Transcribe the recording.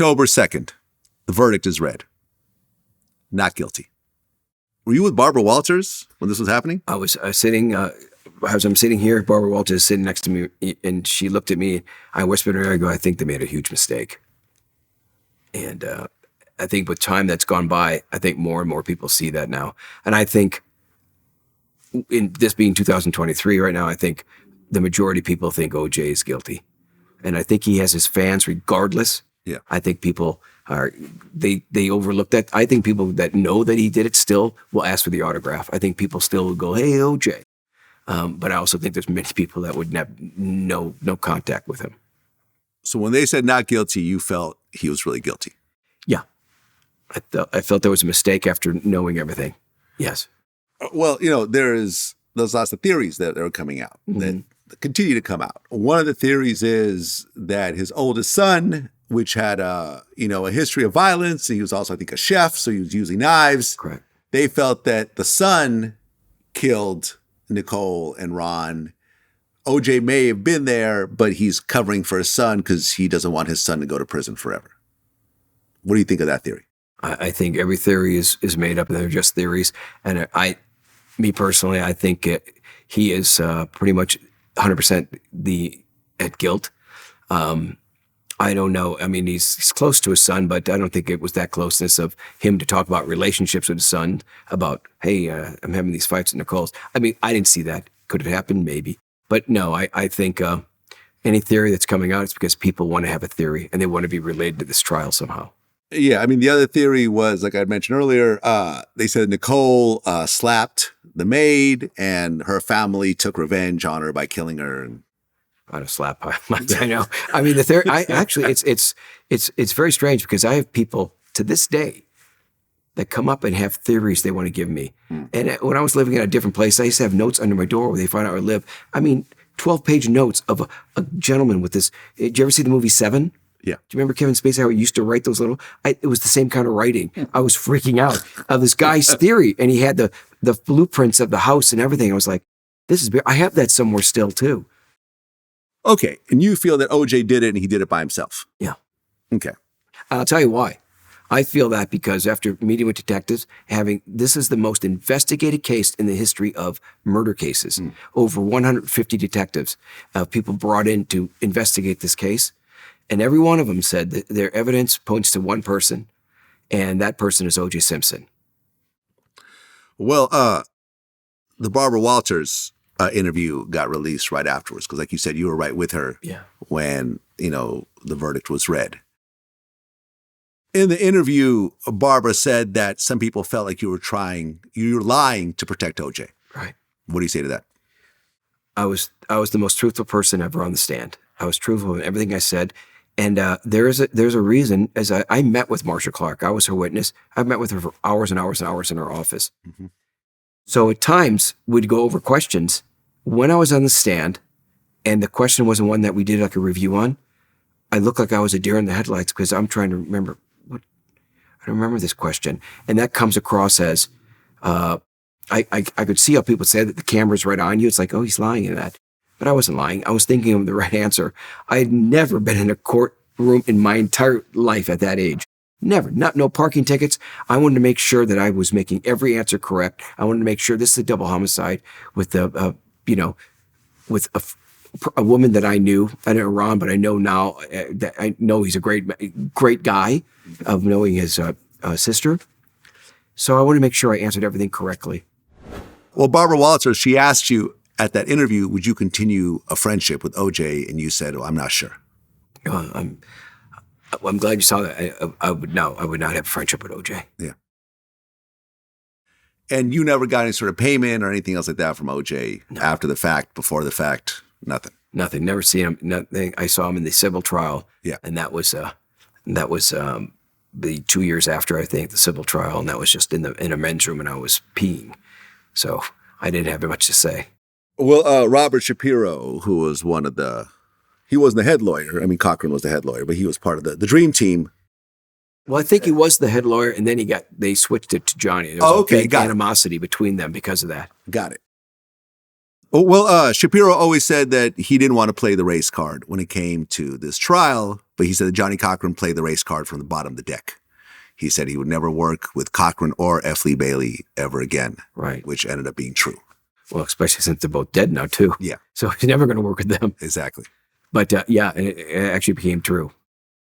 October 2nd, the verdict is read. Not guilty. Were you with Barbara Walters when this was happening? I was sitting, as I'm sitting here, Barbara Walters is sitting next to me, and she looked at me. I whispered in her, I go, I think they made a huge mistake. And I think with time that's gone by, I think more and more people see that now. And I think, in this being 2023 right now, I think the majority of people think OJ is guilty. And I think he has his fans regardless. Yeah. I think people they overlook that. I think people that know that he did it still will ask for the autograph. I think people still will go, hey, OJ. But I also think there's many people that would have no contact with him. So when they said not guilty, you felt he was really guilty? Yeah. I felt there was a mistake after knowing everything. Yes. Well, there's lots of theories that are coming out that continue to come out. One of the theories is that his oldest son, which had a history of violence, he was also, I think, a chef, so he was using knives. Correct. They felt that the son killed Nicole and Ron. OJ may have been there, but he's covering for his son because he doesn't want his son to go to prison forever. What do you think of that theory? I think every theory is made up, and they're just theories. And me personally, I think he is pretty much 100% at guilt. I don't know. I mean, he's close to his son, but I don't think it was that closeness of him to talk about relationships with his son, about, hey, I'm having these fights with Nicole's. I mean, I didn't see that. Could it happen? Maybe. But no, I think any theory that's coming out is because people want to have a theory and they want to be related to this trial somehow. Yeah, I mean, the other theory was, like I mentioned earlier, they said Nicole slapped the maid and her family took revenge on her by killing her. And I'd have slapped. I know. I mean, the theory. It's very strange because I have people to this day that come up and have theories they want to give me. And when I was living in a different place, I used to have notes under my door where they find out where I live. I mean, 12-page notes of a gentleman with this. Did you ever see the movie Seven? Yeah. Do you remember Kevin Spacey, how he used to write those little? It was the same kind of writing. I was freaking out of this guy's theory, and he had the blueprints of the house and everything. I was like, this is. I have that somewhere still too. Okay, and you feel that OJ did it and he did it by himself? Yeah. Okay. I'll tell you why. I feel that because after meeting with detectives, this is the most investigated case in the history of murder cases. Over 150 detectives, people brought in to investigate this case. And every one of them said that their evidence points to one person, and that person is OJ Simpson. Well, the Barbara Walters interview got released right afterwards because, like you said, you were right with her when, the verdict was read. In the interview, Barbara said that some people felt like you were lying to protect OJ. Right. What do you say to that? I was the most truthful person ever on the stand. I was truthful in everything I said. And there's a reason, as I met with Marsha Clark. I was her witness. I've met with her for hours and hours and hours in her office. Mm-hmm. So at times, we'd go over questions. When I was on the stand, and the question wasn't one that we did like a review on, I looked like I was a deer in the headlights because I'm trying to remember. I don't remember this question. And that comes across as, I could see how people say that the camera's right on you. It's like, oh, he's lying in that. But I wasn't lying. I was thinking of the right answer. I had never been in a courtroom in my entire life at that age. Never. No parking tickets. I wanted to make sure that I was making every answer correct. I wanted to make sure this is a double homicide with with a woman that I knew. I didn't know Ron, but I know now that I know he's a great guy of knowing his sister. So I wanted to make sure I answered everything correctly. Well, Barbara Walters, she asked you at that interview, would you continue a friendship with OJ? And you said, well, I'm not sure. I'm glad you saw that. I would not have a friendship with OJ. Yeah. And you never got any sort of payment or anything else like that from OJ after the fact, before the fact? Nothing. Nothing. Never seen him. Nothing. I saw him in the civil trial. Yeah. And that was the 2 years after, I think, the civil trial, and that was just in a men's room, and I was peeing, so I didn't have much to say. Well, Robert Shapiro, who was he wasn't the head lawyer. I mean, Cochran was the head lawyer, but he was part of the dream team. Well, I think he was the head lawyer, and then they switched it to Johnny. There was a big animosity between them because of that. Got it. Oh, well, Shapiro always said that he didn't want to play the race card when it came to this trial, but he said that Johnny Cochran played the race card from the bottom of the deck. He said he would never work with Cochran or F. Lee Bailey ever again, Right. which ended up being true. Well, especially since they're both dead now, too. Yeah. So he's never going to work with them. Exactly. But yeah, it actually became true.